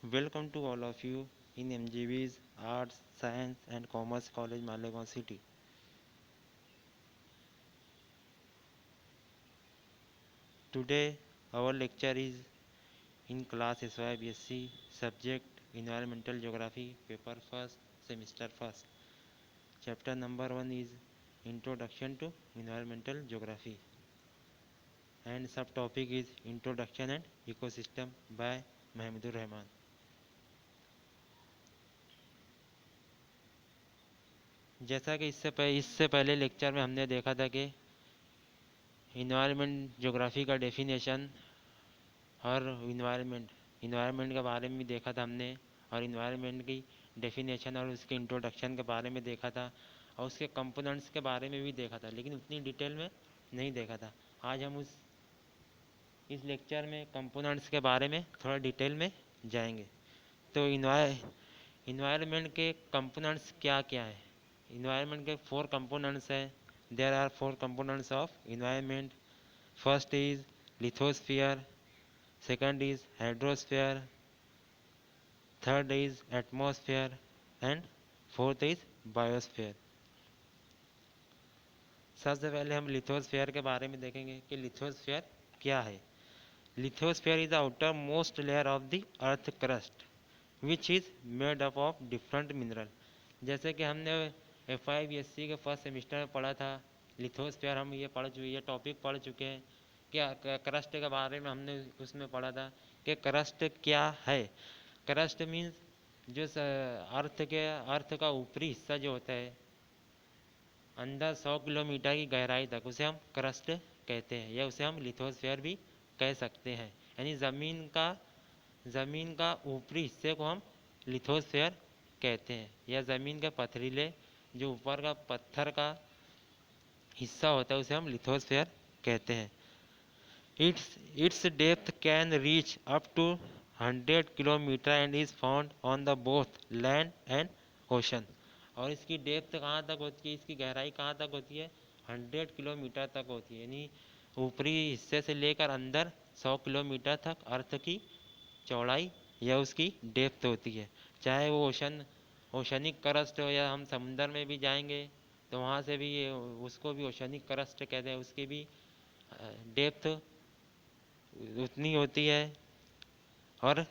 Welcome to all of you in MGB's Arts, Science and Commerce College, Malegaon City. Today, our lecture is in class SYBSC, subject Environmental Geography, paper first, semester first. Chapter number 1 is Introduction to Environmental Geography, and subtopic is Introduction and Ecosystem by Mahmudur Rahman. जैसा कि इससे पहले lecture में हमने देखा था कि environment geography का डेफिनेशन और इन्वायरमेंट के बारे में भी देखा था हमने, और इन्वायरमेंट की डेफिनेशन और उसके इंट्रोडक्शन के बारे में देखा था, और उसके कंपोनेंट्स के बारे में भी देखा था, लेकिन उतनी डिटेल में नहीं देखा था। आज हम इस लेक्चर में कंपोनेंट्स के बारे में थोड़ा डिटेल में जाएंगे। तो इन्वायरमेंट के कंपोनेंट्स क्या क्या है? इन्वायरमेंट के 4 कंपोनेंट्स हैं। There are 4 components of environment. First is lithosphere, second is hydrosphere, third is atmosphere and fourth is biosphere. सबसे पहले हम लिथोस्फीयर के बारे में देखेंगे कि लिथोस्फीयर क्या है। Lithosphere is the outer most layer of the earth crust which is made up of different mineral. जैसे कि हमने FIBSC के फर्स्ट सेमिस्टर में पढ़ा था, लिथोस्फीयर हम ये टॉपिक पढ़ चुके हैं। क्या क्रस्ट के बारे में हमने उसमें पढ़ा था कि क्रस्ट क्या है। क्रस्ट मीन्स जो अर्थ का ऊपरी हिस्सा जो होता है अंदर 100 किलोमीटर की गहराई तक, उसे हम क्रस्ट कहते हैं, या उसे हम लिथोस्फीयर भी कह सकते हैं। यानी ज़मीन का ऊपरी हिस्से को हम लिथोस्फीयर कहते हैं, या ज़मीन के पथरीले जो ऊपर का पत्थर का हिस्सा होता है उसे हम लिथोस्फीयर कहते हैं। Its depth can reach up to 100 kilometre and is found on the both land and ocean. और इसकी डेप्थ कहाँ तक होती है, इसकी गहराई कहाँ तक होती है? 100 किलोमीटर तक होती है। यानी ऊपरी हिस्से से लेकर अंदर 100 किलोमीटर तक अर्थ की चौड़ाई या उसकी डेप्थ होती है। चाहे वो ओशनिक क्रस्ट हो, या हम समुंदर में भी जाएंगे तो वहाँ से भी उसको भी ओशनिक क्रस्ट कहते हैं, उसकी भी डेप्थ उतनी होती है। और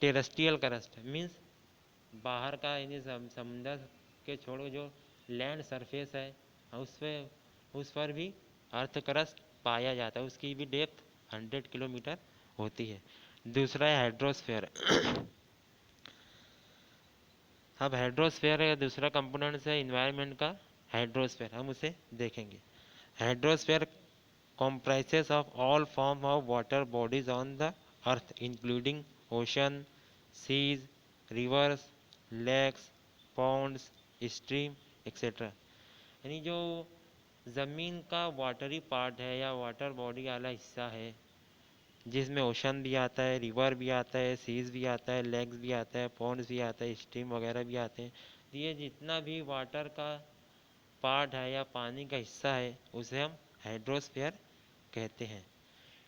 टेरेस्ट्रियल क्रस्ट मीन्स बाहर का, यानी समुंदर के छोड़ो जो लैंड सरफेस है उस पर भी अर्थ क्रस्ट पाया जाता है, उसकी भी डेप्थ 100 किलोमीटर होती है। दूसरा है हाइड्रोस्फीयर। अब हाइड्रोस्फीयर का दूसरा कंपोनेंट है इन्वायरमेंट का, हाइड्रोस्फीयर, हम उसे देखेंगे। Hydrosphere comprises of all form of water bodies on the earth including ocean, seas, rivers, lakes, ponds, stream, etc. यानी जो ज़मीन का वाटरी पार्ट है या वाटर बॉडी वाला हिस्सा है, जिसमें ओशन भी आता है, रिवर भी आता है, सीज भी आता है, लेक्स भी आता है, पॉन्ड्स भी आता है, स्ट्रीम वगैरह भी आते हैं। तो ये जितना भी वाटर का पार्ट है या पानी का हिस्सा है उसे हम हाइड्रोस्फीयर कहते हैं।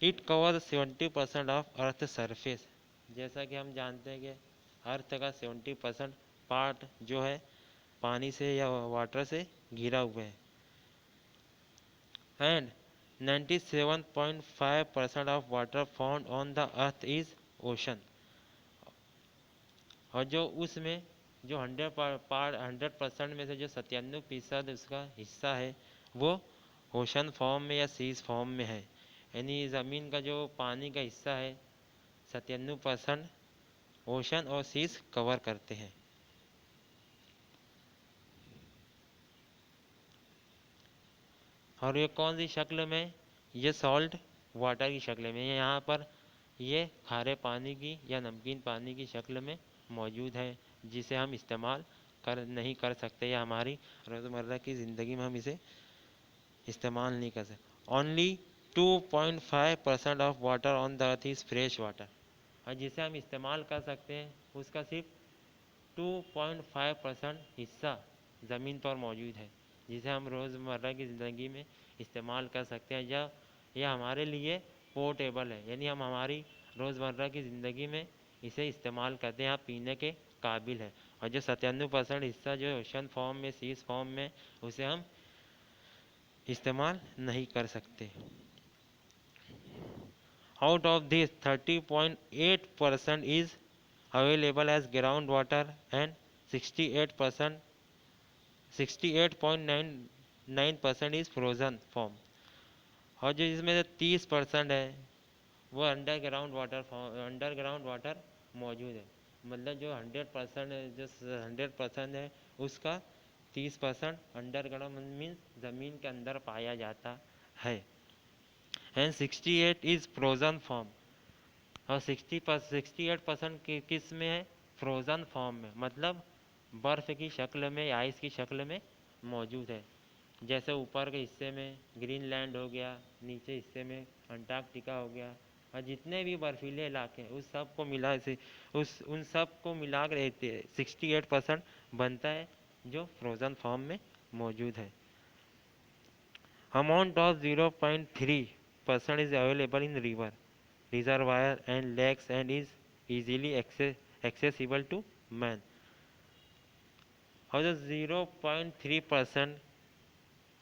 It cover 70% of earth surface. जैसा कि हम जानते हैं कि अर्थ का 70% पार्ट जो है पानी से या वाटर से घिरा हुआ है। And 97.5% of water found on the earth is ocean. और जो उसमें जो 100% में से जो 97% उसका हिस्सा है वो ओशन फॉर्म में या सीज फॉर्म में है। यानी ज़मीन का जो पानी का हिस्सा है 97% ओशन और सीज कवर करते हैं। और ये कौन सी शक्ल में? ये सॉल्ट वाटर की शक्ल में, यहाँ पर ये खारे पानी की या नमकीन पानी की शक्ल में मौजूद है, जिसे हम इस्तेमाल नहीं कर सकते, या हमारी रोज़मर्रा की ज़िंदगी में हम इसे इस्तेमाल नहीं कर सकते। Only 2.5% of water on the earth is fresh water. और जिसे हम इस्तेमाल कर सकते हैं उसका सिर्फ 2.5% हिस्सा ज़मीन पर मौजूद है, जिसे हम रोज़मर्रा की ज़िंदगी में इस्तेमाल कर सकते हैं, या यह हमारे लिए पोर्टेबल है, यानी हम हमारी रोज़मर्रा की ज़िंदगी में इसे इस्तेमाल करते हैं, आप पीने के काबिल है। और जो 97% हिस्सा जो ओशन फॉर्म में, सीज फॉर्म में, उसे हम इस्तेमाल नहीं कर सकते। Out of this 30.8% is available as ground water and 68% 68.99% is frozen form. और जो इसमें से 30% है वो अंडरग्राउंड वाटर मौजूद है। मतलब जो 100% है, जो 100% है उसका 30% अंडरग्राउंड मीन्स ज़मीन के अंदर पाया जाता है। And 68 is frozen form. और 68% किस में है? फ्रोजन फॉर्म में, मतलब बर्फ़ की शक्ल में, आइस की शक्ल में मौजूद है। जैसे ऊपर के हिस्से में ग्रीनलैंड हो गया, नीचे हिस्से में अंटार्कटिका हो गया, और जितने भी बर्फीले इलाके हैं उस सब को मिला से उन सब को मिला कर 68% बनता है जो फ्रोज़न फॉर्म में मौजूद है। Amount of 0.3% is available in river, reservoir and lakes and is easily accessible to man। और जो 0.3%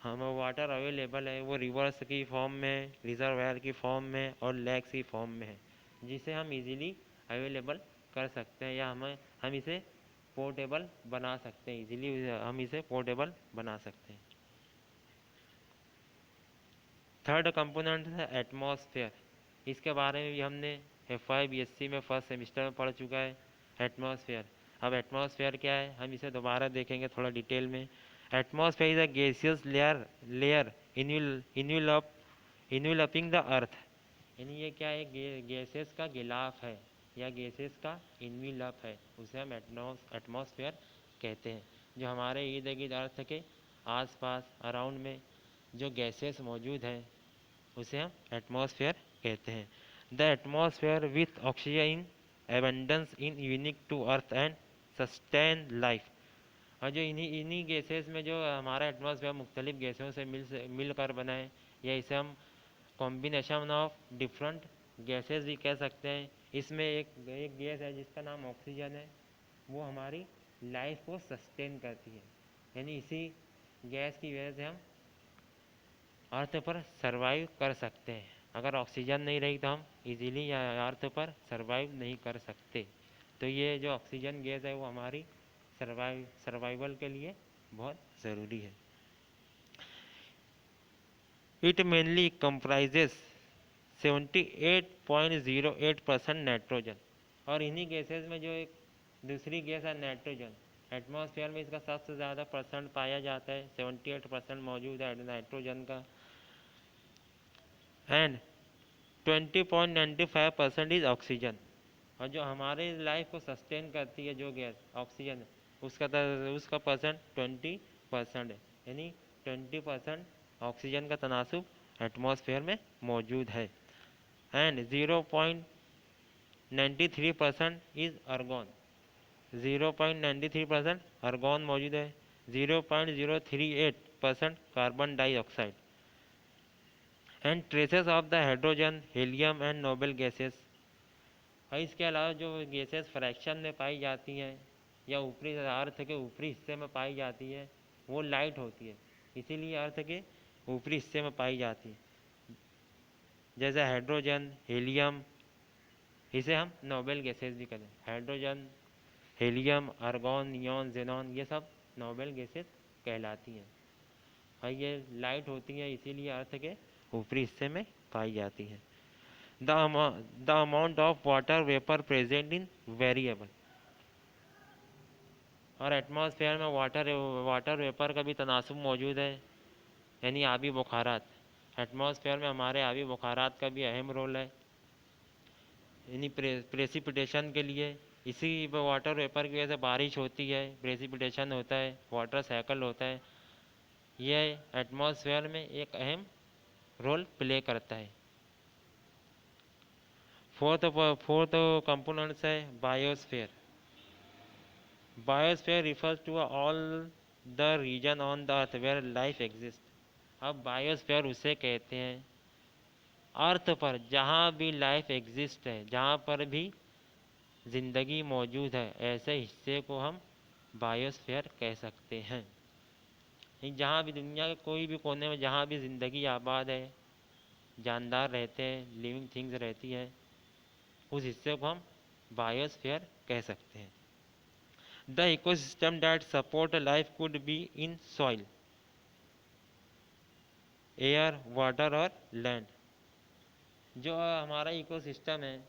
हमें वाटर अवेलेबल है वो रिवर्स की फॉर्म में, रिजर्वायर की फॉर्म में और लेक्स की फॉर्म में है, जिसे हम इजीली अवेलेबल कर सकते हैं, या हम इसे पोर्टेबल बना सकते हैं। इजीली हम इसे पोर्टेबल बना सकते हैं। थर्ड कंपोनेंट है एटमॉस्फेयर। इसके बारे में भी हमने FY BSc में फर्स्ट सेमिस्टर में पढ़ चुका है एटमॉस्फेयर। अब एटमॉस्फेयर क्या है हम इसे दोबारा देखेंगे थोड़ा डिटेल में। Atmosphere is a gaseous layer enveloping the earth. यानी ये क्या है? गैसेस का गिलाफ है या गैसेस का इन्वेलप है, उसे हम एटमॉस्फेयर कहते हैं। जो हमारे इर्द गिर्द अर्थ के आसपास अराउंड में जो गैसेस मौजूद हैं उसे हम एटमॉस्फेयर कहते हैं। The atmosphere with oxygen in abundance in unique to earth and sustain life. और जो इन्हीं गैसेस में जो हमारा एटमॉस्फेयर मुख्तलिफ गैसों से मिलकर बना है, या इसे हम कॉम्बिनेशन ऑफ डिफरेंट गैसेस भी कह सकते हैं। इसमें एक गैस है जिसका नाम ऑक्सीजन है, वो हमारी लाइफ को सस्टेन करती है। यानी इसी गैस की वजह से हम अर्थ पर सरवाइव कर सकते हैं। अगर ऑक्सीजन नहीं रही तो हम इजीली अर्थ पर सरवाइव नहीं कर सकते। तो ये जो ऑक्सीजन गैस है वो हमारी सर्वाइवल के लिए बहुत ज़रूरी है। It mainly comprises 78.08% nitrogen. और इन्हीं गैसेस में जो एक दूसरी गैस है नाइट्रोजन, एटमॉस्फेयर में इसका सबसे ज़्यादा परसेंट पाया जाता है, 78% मौजूद है नाइट्रोजन का। And 20.95% is oxygen. और जो हमारे लाइफ को सस्टेन करती है जो गैस ऑक्सीजन है, उसका परसेंट 20% है। यानी 20% ऑक्सीजन का तनासुब एटमॉस्फेयर में मौजूद है। And 0.93% is अर्गॉन। 0.93% अर्गॉन मौजूद है। 0.038% carbon dioxide and traces of the hydrogen, helium and noble gases. और इसके अलावा जो गैसेस फ्रैक्शन में पाई जाती हैं या ऊपरी अर्थ के ऊपरी हिस्से में पाई जाती है वो लाइट होती है, इसीलिए अर्थ के ऊपरी हिस्से में पाई जाती है। जैसे हाइड्रोजन, हीलियम, इसे हम नोबल गैसेस भी कहते हैं। Hydrogen, helium, argon, neon, xenon, ये सब नोबल गैसेस कहलाती हैं। और ये लाइट होती हैं इसीलिए अर्थ के ऊपरी हिस्से में पाई जाती हैं। The amount of water vapour present in variable. और एटमॉस्फेयर में वाटर वेपर का भी तनासुब मौजूद है, यानी आबी बुखारात। एटमॉस्फेयर में हमारे आबी बुखारात का भी अहम रोल है, यानी प्रेसिपिटेशन के लिए। इसी वाटर वेपर की वजह से बारिश होती है, प्रेसिपिटेशन होता है, वाटर साइकिल होता है। यह एटमॉस्फेयर में एक अहम रोल प्ले करता है। फोर्थ कंपोनेंट्स है biosphere. Biosphere refers to all the region on the earth where life exist. अब बायोस्फेयर उसे कहते हैं अर्थ पर जहाँ भी लाइफ एग्जिस्ट है, जहाँ पर भी ज़िंदगी मौजूद है ऐसे हिस्से को हम बायोस्फीयर कह सकते हैं। जहाँ भी दुनिया के कोई भी कोने में जहाँ भी ज़िंदगी आबाद है, जानदार रहते हैं, लिविंग थिंग्स रहती है, उस हिस्से को हम बायोस्फीयर कह सकते हैं। The ecosystem that support life could be in soil, air, water और लैंड। जो हमारा इकोसिस्टम है,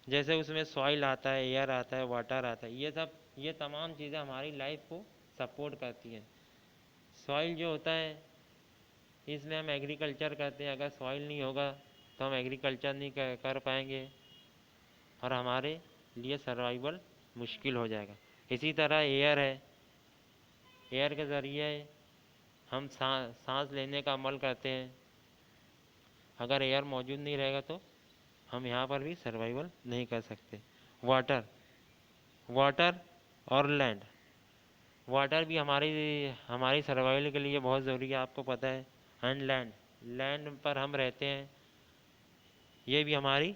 जैसे उसमें सॉइल आता है, एयर आता है, वाटर आता है, ये तमाम चीज़ें हमारी लाइफ को सपोर्ट करती हैं। सॉइल जो होता है, इसमें हम एग्रीकल्चर करते हैं। अगर सॉइल नहीं होगा तो हम एग्रीकल्चर नहीं कर पाएंगे और हमारे लिए सर्वाइवल मुश्किल हो जाएगा। इसी तरह एयर है, एयर के ज़रिए हम सांस लेने का अमल करते हैं। अगर एयर मौजूद नहीं रहेगा तो हम यहाँ पर भी सर्वाइवल नहीं कर सकते। वाटर, वाटर और लैंड, वाटर भी हमारी हमारी सर्वाइवल के लिए बहुत ज़रूरी है, आपको पता है। एंड लैंड, लैंड पर हम रहते हैं, ये भी हमारी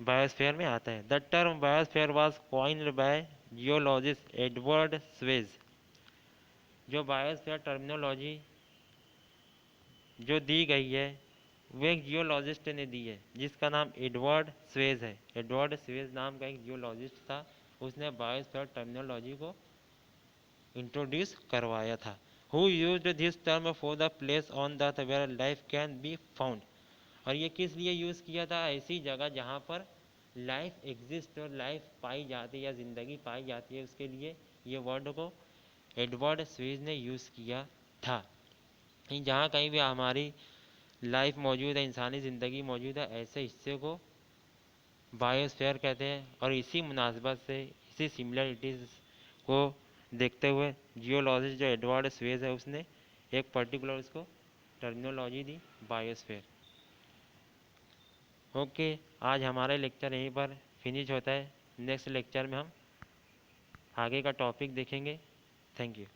बायोस्फीयर में आता है। The term biosphere was coined bye geologist Edward Suez. जो बायोस्फीयर टर्मिनोलॉजी जो दी गई है वो एक जियोलॉजिस्ट ने दी है, जिसका नाम एडवर्ड स्वेज है। एडवर्ड स्वेज नाम का एक जियोलॉजिस्ट था, उसने बायोस्फीयर टर्मिनोलॉजी को इंट्रोड्यूस करवाया था। Who used this term for the place on the earth where life can be found. और ये किस लिए यूज़ किया था? ऐसी जगह जहाँ पर लाइफ एग्जिस्ट और लाइफ पाई जाती है या ज़िंदगी पाई जाती है, उसके लिए ये वर्ड को एडवर्ड स्वेज ने यूज़ किया था। जहाँ कहीं भी हमारी लाइफ मौजूद है, इंसानी ज़िंदगी मौजूद है, ऐसे हिस्से को बायोस्फीयर कहते हैं। और इसी मुनासबत से, इसी सिमिलरिटीज़ को देखते हुए जियोलॉजिस्ट जो एडवर्ड स्वेज है, उसने एक पर्टिकुलर उसको टर्मिनोलॉजी दी, बायोस्फीयर। ओके, आज हमारा लेक्चर यहीं पर फिनिश होता है। नेक्स्ट लेक्चर में हम आगे का टॉपिक देखेंगे। Thank you.